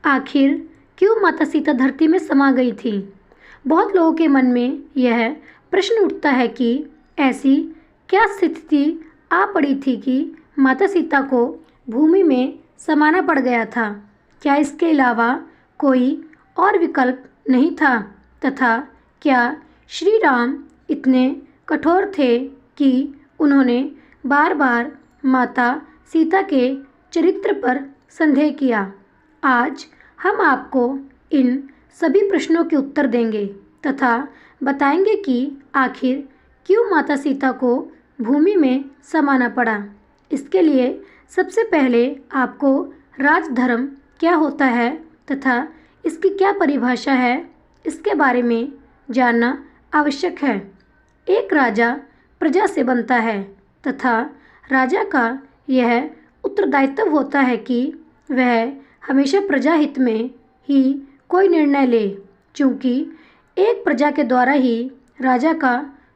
आखिर क्यों माता सीता धरती में समा गई थी? बहुत लोगों के मन में यह प्रश्न उठता है कि ऐसी क्या स्थिति आ पड़ी थी कि माता सीता को भूमि में समाना पड़ गया था? क्या इसके अलावा कोई और विकल्प नहीं था? तथा क्या श्री राम इतने कठोर थे कि उन्होंने बार बार माता सीता के चरित्र पर संदेह किया? आज हम आपको इन सभी प्रश्नों के उत्तर देंगे तथा बताएंगे कि आखिर क्यों माता सीता को भूमि में समाना पड़ा। इसके लिए सबसे पहले आपको राजधर्म क्या होता है तथा इसकी क्या परिभाषा है, इसके बारे में जानना आवश्यक है। एक राजा प्रजा से बनता है तथा राजा का यह उत्तरदायित्व होता है कि वह हमेशा प्रजा हित में ही कोई निर्णय ले, क्योंकि एक प्रजा के द्वारा ही राजा का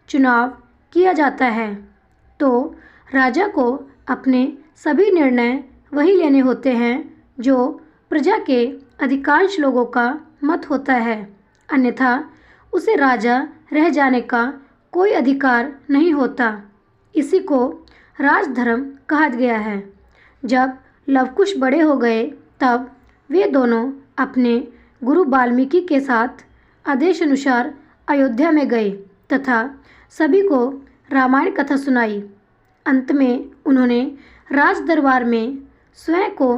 चुनाव किया जाता है। तो राजा को अपने सभी निर्णय वही लेने होते हैं जो प्रजा के अधिकांश लोगों का मत होता है, अन्यथा उसे राजा रह जाने का कोई अधिकार नहीं होता। इसी को राजधर्म कहा गया है। जब लवकुश बड़े हो गए तब वे दोनों अपने गुरु वाल्मीकि के साथ आदेश अनुसार अयोध्या में गए तथा सभी को रामायण कथा सुनाई। अंत में उन्होंने राज दरबार में स्वयं को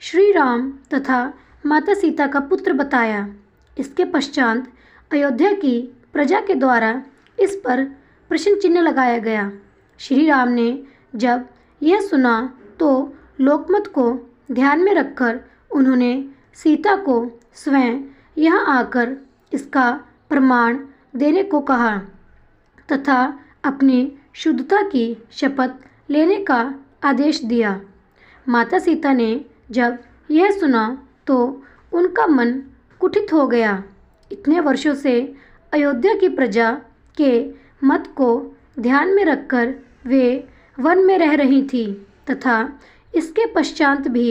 श्री राम तथा माता सीता का पुत्र बताया। इसके पश्चात अयोध्या की प्रजा के द्वारा इस पर प्रश्न चिन्ह लगाया गया। श्री राम ने जब यह सुना तो लोकमत को ध्यान में रखकर उन्होंने सीता को स्वयं यहाँ आकर इसका प्रमाण देने को कहा तथा अपनी शुद्धता की शपथ लेने का आदेश दिया। माता सीता ने जब यह सुना तो उनका मन कुंठित हो गया। इतने वर्षों से अयोध्या की प्रजा के मत को ध्यान में रखकर वे वन में रह रही थी तथा इसके पश्चात भी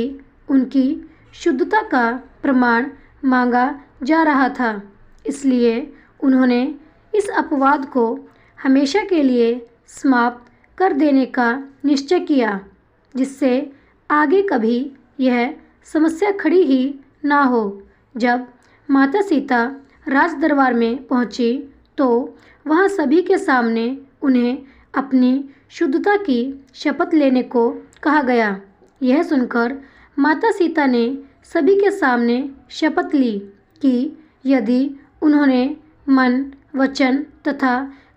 उनकी शुद्धता का प्रमाण मांगा जा रहा था। इसलिए उन्होंने इस अपवाद को हमेशा के लिए समाप्त कर देने का निश्चय किया, जिससे आगे कभी यह समस्या खड़ी ही ना हो। जब माता सीता राज दरबार में पहुंची तो वहां सभी के सामने उन्हें अपनी शुद्धता की शपथ लेने को कहा गया। यह सुनकर माता सीता ने सभी के सामने शपथ ली कि यदि उन्होंने मन, वचन तथा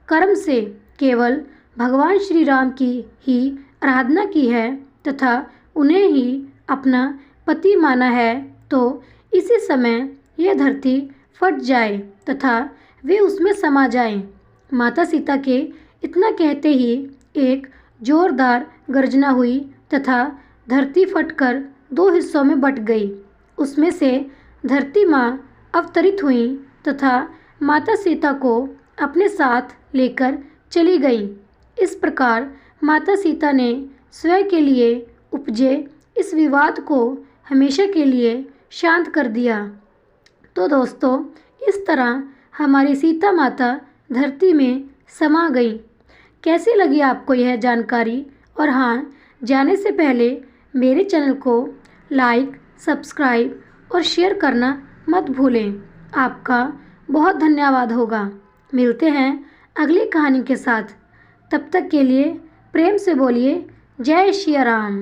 कर्म से केवल भगवान श्री राम की ही आराधना की है तथा उन्हें ही अपना पति माना है तो इसी समय यह धरती फट जाए तथा वे उसमें समा जाएं। माता सीता के इतना कहते ही एक जोरदार गर्जना हुई तथा धरती फटकर दो हिस्सों में बट गई। उसमें से धरती माँ अवतरित हुई तथा माता सीता को अपने साथ लेकर चली गई। इस प्रकार माता सीता ने स्वयं के लिए उपजे इस विवाद को हमेशा के लिए शांत कर दिया। तो दोस्तों, इस तरह हमारी सीता माता धरती में समा गई। कैसी लगी आपको यह जानकारी? और हाँ, जाने से पहले मेरे चैनल को लाइक, सब्सक्राइब और शेयर करना मत भूलें। आपका बहुत धन्यवाद होगा। मिलते हैं अगली कहानी के साथ। तब तक के लिए प्रेम से बोलिए जय श्री राम।